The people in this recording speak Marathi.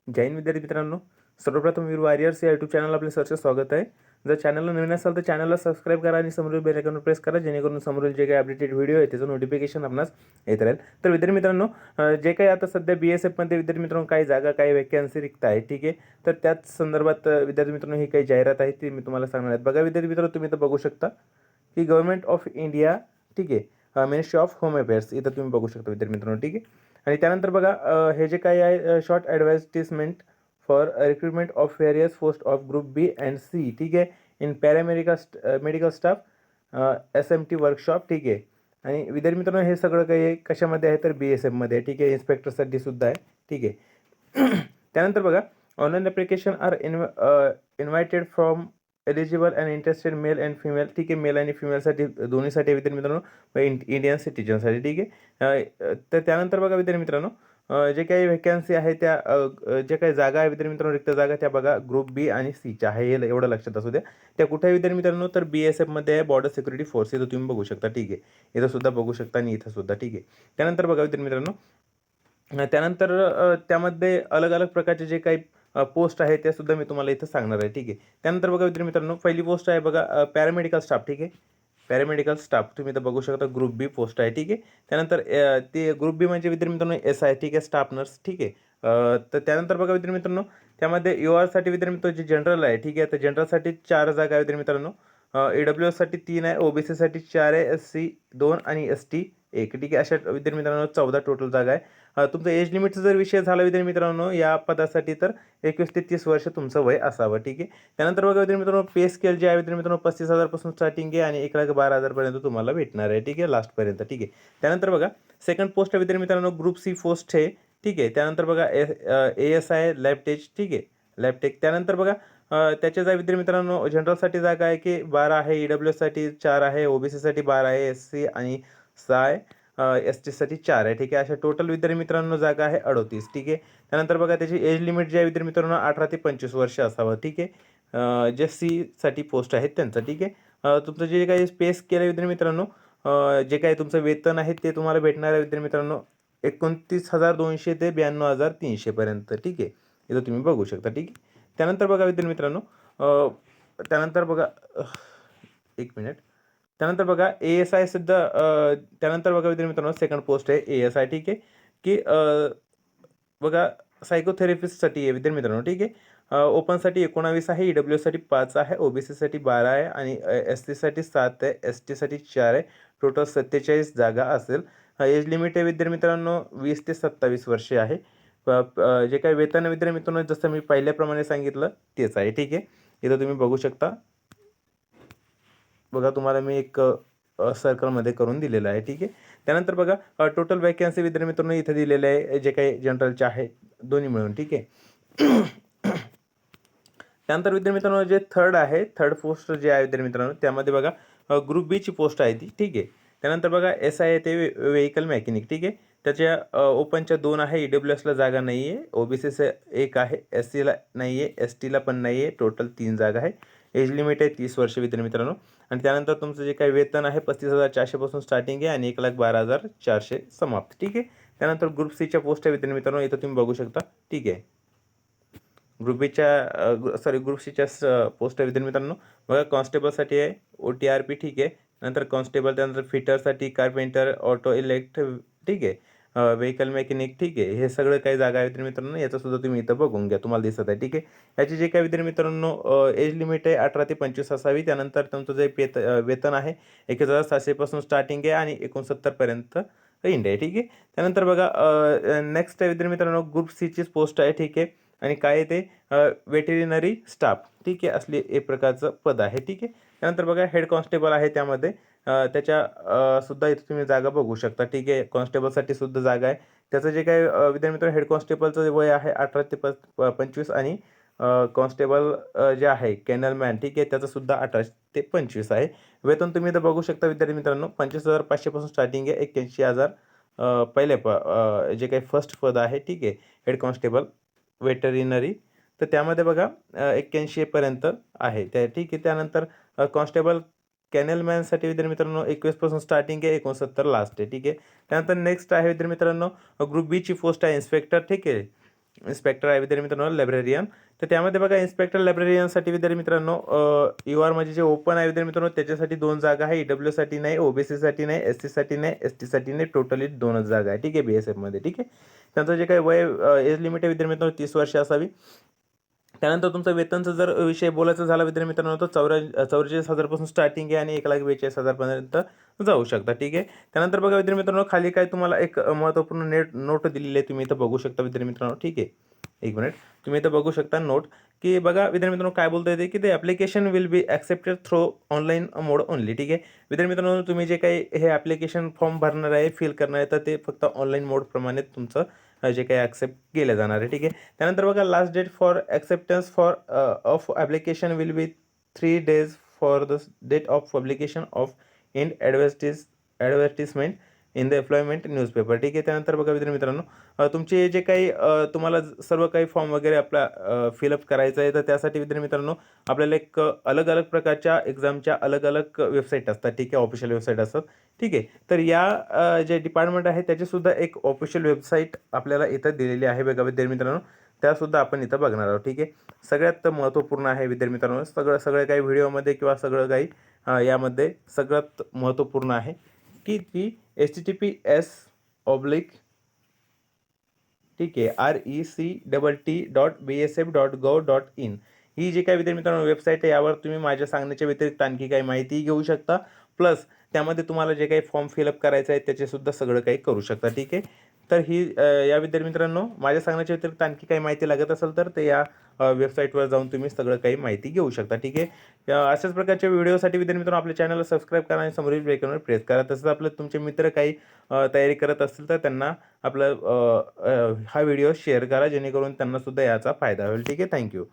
जय हिंद विद्यार्थी मित्रांनो, सर्वप्रथम वीर वॉरियर्स या यूट्यूब चॅनलला आपले सहर्ष स्वागत आहे. जर चॅनलला नवीन असाल तर चॅनलला सबस्क्राईब करा आणि समोरील बेल आयकॉनवर प्रेस करा, जेणेकरून समोरील जे काही अपडेटेड व्हिडिओ आहे त्याचं नोटिफिकेशन आपणास येत राहील. तर विद्यार्थी मित्रांनो, जे काही आता सध्या BSFमध्ये विद्यार्थी मित्रांनो काही जागा, काही वॅकन्सी रिक्त आहे, ठीक आहे. तर त्याच संदर्भात विद्यार्थी मित्रांनो ही काही जाहिरात आहे ती मी तुम्हाला सांगणार आहे. बघा विद्यार्थी मित्रांनो, तुम्ही इथं बघू शकता की गव्हर्नमेंट ऑफ इंडिया, ठीक आहे, मिनिस्ट्री ऑफ होम अफेअर्स इथं तुम्ही बघू शकता विद्यार्थी मित्रांनो, ठीक आहे. आणि त्यानंतर बघा हे जे काही आहे short advertisement for recruitment of various post of group B and C, ठीक आहे, in paramedical medical staff, SMT workshop, ठीक आहे. आणि विद्यार्थी मित्रांनो हे सगळं काही आहे कशामध्ये आहे तर BSFमध्ये आहे, ठीक आहे. इन्स्पेक्टरसाठी सुद्धा आहे, ठीक आहे. त्यानंतर बघा online application are invited from eligible and interested male and female, ठीक आहे. मेल आणि फिमेलसाठी दोन्हीसाठी विद्यार्थी मित्रांनो, इंडियन सिटीजनसाठी, ठीक आहे. तर त्यानंतर बघा विद्यार्थी मित्रांनो, जे काही व्हॅकन्सी आहे त्या जे काही जागा आहे विद्यार्थी मित्रांनो, रिक्त जागा त्या बघा ग्रुप बी आणि सीच्या आहे, हे एवढं लक्षात असू द्या. त्या कुठे आहे विद्यार्थी मित्रांनो तर BSFमध्ये आहे, बॉर्डर सिक्युरिटी फोर्स, इथं तुम्ही बघू शकता, ठीक आहे. इथं सुद्धा बघू शकता आणि इथं सुद्धा, ठीक आहे. त्यानंतर बघा विद्यार्थी मित्रांनो, त्यानंतर त्यामध्ये अलग अलग प्रकारचे जे काही पोस्ट आहे त्या सुद्धा मी तुम्हाला इथं सांगणार आहे, ठीक आहे. त्यानंतर बघा विद्यार्थी मित्रांनो, पहिली पोस्ट आहे बघा पॅरामेडिकल स्टाफ, ठीक आहे. पॅरामेडिकल स्टाफ तुम्ही इथं बघू शकता, ग्रुप बी पोस्ट आहे, ठीक आहे. त्यानंतर ते ग्रुप बी म्हणजे विद्यार्थी मित्रांनो SI, ठीक आहे, स्टाफ नर्स, ठीक आहे. तर त्यानंतर बघा विद्यार्थी मित्रांनो, त्यामध्ये URसाठी विद्यार्थी मित्रांनो जे जनरल आहे, ठीक आहे. तर जनरलसाठी 4 जागा आहे विद्यार्थी मित्रांनो. AWSसाठी 3 आहे, OBCसाठी 4 आहे, SC 2 आणि ST 1, ठीक आहे. अशा विद्यार्थी मित्रांनो 14 टोटल जागा आहे. तुमचं एज लिमिटचा जर विषय झाला विद्यार्थी मित्रांनो या पदासाठी तर 21 ते 30 वर्ष तुमचं वय असावं, ठीक आहे. त्यानंतर बघा विद्यार्थी मित्रांनो, पे स्केल जे आहे विद्यार्थी मित्रांनो 35,000 पासून स्टार्टिंग आहे आणि 1,12,000 पर्यंत तुम्हाला भेटणार आहे, ठीक आहे, लास्टपर्यंत, ठीक आहे. त्यानंतर बघा सेकंड पोस्ट आहे विद्यार्थी मित्रांनो, ग्रुप सी पोस्ट आहे, ठीक आहे. त्यानंतर बघा ASI लॅबटेक, ठीक आहे, लॅबटेक. त्यानंतर बघा त्याच्या जा विद्यार्थी मित्रांनो जनरलसाठी जागा आहे की 12 आहे, EWSसाठी 4 आहे, OBCसाठी 12 आहे, SC आणि 6 आहे, STसाठी 4 आहे, ठीक आहे. अशा टोटल विद्यार्थी मित्रांनो जागा आहे 38, ठीक आहे. त्यानंतर बघा त्याची एज लिमिट जी आहे विद्यार्थी मित्रांनो 18 ते 25 वर्ष असावं, ठीक आहे. जे Cसाठी पोस्ट आहेत त्यांचं, ठीक आहे. तुमचं जे काही स्पेस केलं विद्यार्थी मित्रांनो, जे काही तुमचं वेतन आहे ते तुम्हाला भेटणार आहे विद्यार्थी मित्रांनो 29,200 ते 92,300 पर्यंत, ठीक आहे. इथं तुम्ही बघू शकता, ठीक आहे. त्यानंतर बघा विद्यार्थी मित्रांनो, त्यानंतर बघा एक मिनिट. त्यानंतर बघा ASI सुद्धा, त्यानंतर बघा विद्यार्थी मित्रांनो सेकंड पोस्ट आहे ASI, ठीक आहे, की बघा सायकोथेरपिस्टसाठी आहे विद्यार्थी मित्रांनो, ठीक आहे. ओपनसाठी 19 आहे, EWSसाठी 5 आहे, OBCसाठी 12 आहे आणि SCसाठी 7 आहे, STसाठी 4 आहे. टोटल 47 जागा असेल. एज लिमिट आहे विद्यार्थी मित्रांनो 20 ते 27 वर्षे आहे. जे काही वेतन विद्यार्थी मित्रांनो जसं मी पहिल्याप्रमाणे सांगितलं तेच आहे, ठीक आहे. इथं तुम्ही बघू शकता. बघा तुम्हाला मी एक सर्कलमध्ये करून दिलेलं आहे, ठीक आहे. त्यानंतर बघा टोटल वॅकन्सी विद्यार्थी मित्रांनो इथं दिलेलं आहे, जे काही जनरलचे आहे दोन्ही मिळून, ठीक आहे. त्यानंतर विद्यार्थी मित्रांनो जे थर्ड आहे, थर्ड पोस्ट जे आहे विद्यार्थी मित्रांनो त्यामध्ये बघा ग्रुप बीची पोस्ट आहे ती, ठीक आहे. त्यानंतर बघा SI आहे ते व्हेकल मेकॅनिक, ठीक आहे. त्याच्या ओपनच्या 2 आहे, EWSला जागा नाही आहे, OBCचं 1 आहे, SCला नाही आहे, STला पण नाही आहे, टोटल 3 जागा आहे. एज लिमिट आहे 30 वर्ष विद्यार्थी मित्रांनो. आणि त्यानंतर तुमचं जे काही वेतन आहे 35,400 पासून स्टार्टिंग आहे आणि 1,12,400 समाप्त, ठीक आहे. त्यानंतर ग्रुप सीच्या पोस्ट आहे विद्यार्थी मित्रांनो इथं तुम्ही बघू शकता, ठीक आहे. ग्रुप बीच्या ग्रुप सीच्या पोस्ट आहे विद्यार्थी मित्रांनो. बघा कॉन्स्टेबलसाठी आहे OTRP, ठीक आहे. नंतर कॉन्स्टेबल, त्यानंतर फिटरसाठी, कार्पेंटर, ऑटो इलेक्ट, ठीक आहे, व्हेकल मेकॅनिक, ठीक आहे. हे सगळं काही जागा आहे विद्यार्थी मित्रांनो, याचं सुद्धा तुम्ही इथं बघून घ्या, तुम्हाला दिसत आहे, ठीक आहे. याची जे काही विद्यार्थी मित्रांनो एज लिमिट आहे 18 ते 25 असावी. त्यानंतर तुमचं जे वेतन आहे 1,700 पासून स्टार्टिंग आहे आणि 69 पर्यंत रेंज आहे, ठीक आहे. त्यानंतर बघा नेक्स्ट आहे विद्यार्थी मित्रांनो ग्रुप सीचीच पोस्ट आहे, ठीक आहे. आणि काय आहे ते वेटेरिनरी स्टाफ, ठीक आहे, असले एक प्रकारचं पद आहे, ठीक आहे. त्यानंतर बघा हेड कॉन्स्टेबल आहे त्यामध्ये, त्याच्या सुद्धा इथे तुम्ही जागा बघू शकता, ठीक आहे. कॉन्स्टेबलसाठी सुद्धा जागा आहे. त्याचं जे काही विद्यार्थी मित्र हेड कॉन्स्टेबलचं वय आहे 18 ते 25 आणि कॉन्स्टेबल जे आहे कॅनलमॅन, ठीक आहे, त्याचं सुद्धा 18 ते 25 आहे. वेतन तुम्ही इथं बघू शकता विद्यार्थी मित्रांनो 25,500 पासून स्टार्टिंग आहे, 81,000 पहिले जे काही फर्स्ट पद आहे, ठीक आहे, हेड कॉन्स्टेबल वेटरिनरी. तर त्यामध्ये बघा 81 पर्यंत आहे त्या, ठीक आहे. त्यानंतर कॉन्स्टेबल कॅनलमॅनसाठी विद्यार्थी मित्रांनो 21 पासून स्टार्टिंग आहे, 69 लास्ट आहे, ठीक आहे. त्यानंतर नेक्स्ट आहे विद्यार्थी मित्रांनो ग्रुप बीची पोस्ट आहे इन्स्पेक्टर, ठीक आहे. इन्स्पेक्टर आहे विद्यार्थी मित्रांनो लायब्ररियन. तर त्यामध्ये बघा इन्स्पेक्टर लायब्ररियनसाठी विद्यार्थी मित्रांनो UR म्हणजे जे ओपन आहे विद्यार्थी मित्रांनो त्याच्यासाठी 2 जागा आहे. EWसाठी नाही, OBC साठी नाही, SC साठी नाही, ST साठी नाही, टोटली 2च जागा आहे. ठीक आहे, BSF मध्ये. ठीक आहे, त्यांचं जे काही वय एज लिमिट आहे विद्यार्थी मित्रांनो 30 वर्ष असावी. त्यानंतर तुमचं वेतनचा जर विषय बोलायचा झाला विद्यार्थी मित्रांनो तर 44,000 पासून स्टार्टिंग आहे आणि 1,42,000 पर्यंत जाऊ शकता. ठीक आहे, त्यानंतर बघा विद्यार्थी मित्रांनो खाली काय तुम्हाला एक महत्त्वपूर्ण नोट दिलेली आहे, तुम्ही इथं बघू शकता विद्यार्थी मित्रांनो. ठीक आहे, एक मिनिट, तुम्ही इथं बघू शकता नोट की बघा विद्यार्थी मित्रांनो काय बोलता येते की ते application will B accepted through online mode only. ठीक आहे, विद्यार्थी मित्रांनो तुम्ही जे काही हे ॲप्लिकेशन फॉर्म भरणार आहे, फिल करणार आहे, तर ते फक्त ऑनलाईन मोड प्रमाणे तुमचं जे काही ॲक्सेप्ट केलं जाणार आहे. ठीक आहे, त्यानंतर बघा last date for acceptance for of application will be 3 days for the date of publication of in advertisement in the employment newspaper. ठीक आहे, त्यानंतर बघा विद्यार्थी मित्रांनो तुमचे जे काही तुम्हाला सर्व काही फॉर्म वगैरे आपला फिलअप करायचं आहे, तर त्यासाठी विद्यार्थी मित्रांनो आपल्याला एक अलग अलग प्रकारच्या एक्झामच्या अलग अलग वेबसाईट असतात. ठीक आहे, ऑफिशियल वेबसाईट असतात. ठीक आहे, तर या जे डिपार्टमेंट आहे त्याचीसुद्धा एक ऑफिशियल वेबसाईट आपल्याला इथं दिलेली आहे बघा विद्यार्थी मित्रांनो, त्यासुद्धा आपण इथं बघणार आहोत. ठीक आहे, सगळ्यात महत्त्वपूर्ण आहे विद्यार्थी मित्रांनो, सगळं काही व्हिडिओमध्ये किंवा सगळं काही यामध्ये सगळ्यात महत्त्वपूर्ण आहे की ती HTTPS ऑब्लिक ठीक आहे RECTT.BSF.gov.in ही जी काही विद्यार्थी मित्रांनो वेबसाईट आहे, यावर तुम्ही माझ्या सांगण्याच्या व्यतिरिक्त आणखी काही माहिती घेऊ शकता. प्लस त्यामध्ये तुम्हाला जे काही फॉर्म फिलअप करायचं आहे त्याचेसुद्धा सगळं काही करू शकता. ठीक आहे, तर ही या विद्यार्थी मित्रांनो माझ्या सांगण्याच्या व्यतिरिक्त आणखी काही माहिती लागत असेल तर ते या वेबसाईटवर जाऊन तुम्ही सगळं काही माहिती घेऊ शकता. ठीक आहे, अशाच प्रकारच्या व्हिडिओसाठी विद्यार्थी मित्रांनो आपल्या चॅनलला सबस्क्राईब करा आणि समोरील बेल आयकॉनवर प्रेस करा. तसंच आपले तुमचे मित्र काही तयारी करत असतील तर त्यांना आपलं हा व्हिडिओ शेअर करा जेणेकरून त्यांनासुद्धा याचा फायदा होईल. ठीक आहे, थँक्यू.